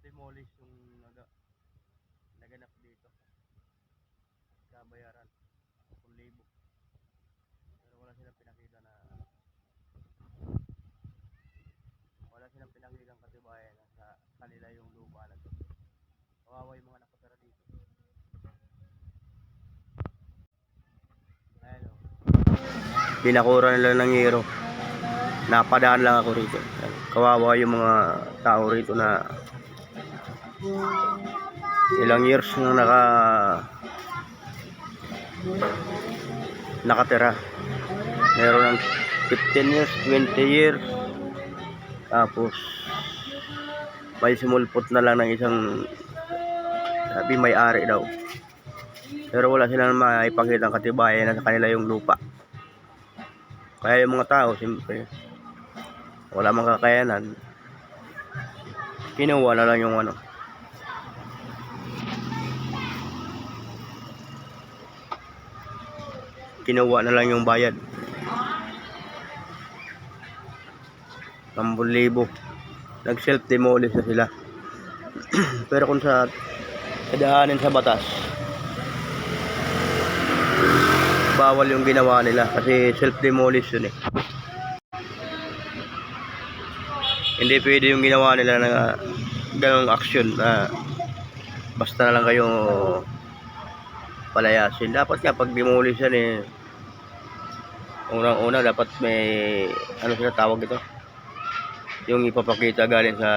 demolish yung naganap dito. Kabayaran 10,000. Pero wala silang pinakita na wala silang pinakitang katibayan na sa kanila yung lupa na to. Kawawa yung mga nakatira dito. Ayan o. Pinakura nila ng hero. Napadaan lang ako rito. Kawawa yung mga tao rito na ilang years na nakatira. Meron ng 15 years, 20 years. Tapos may sumulpot na lang ng isang sabi may-ari daw. Pero wala silang maipakita ang katibayan na sa kanila yung lupa. Kaya yung mga tao, siyempre, wala mang kakayanan. Kinuha na lang yung ano. Kinuha na lang yung bayad. 10,000. Nag self-demolish na sila. Pero kung sa kadaanin sa batas, bawal yung ginawa nila kasi self-demolish yun eh. Hindi pwede yung ginawa nila na ganong action na basta na lang kayo palayasin. Dapat nga pag demolish yan eh, unang-una dapat may ano sila tawag ito, yung ipapakita galing sa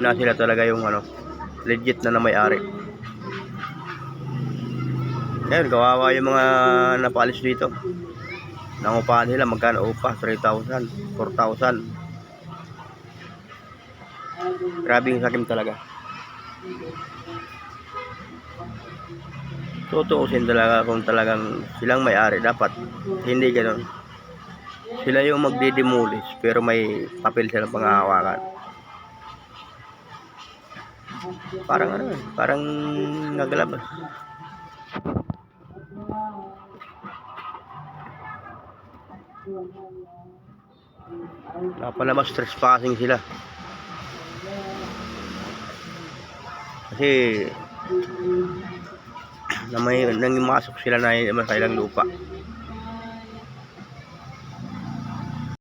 na sila talaga yung ano, legit na may-ari. Ngayon, kawawa yung mga napalis dito. Nangupahan nila, magkano upa? 3,000, 4,000. Grabing sakim talaga. Tutuusin talaga kung talagang silang may-ari. Dapat hindi ganoon. Sila yung magdi-demolish pero may papel silang panghahawakan. Parang ano, parang naglabas. Napalabas, trespassing sila. Kasi na may nangimasok sila na sa ilang lupa.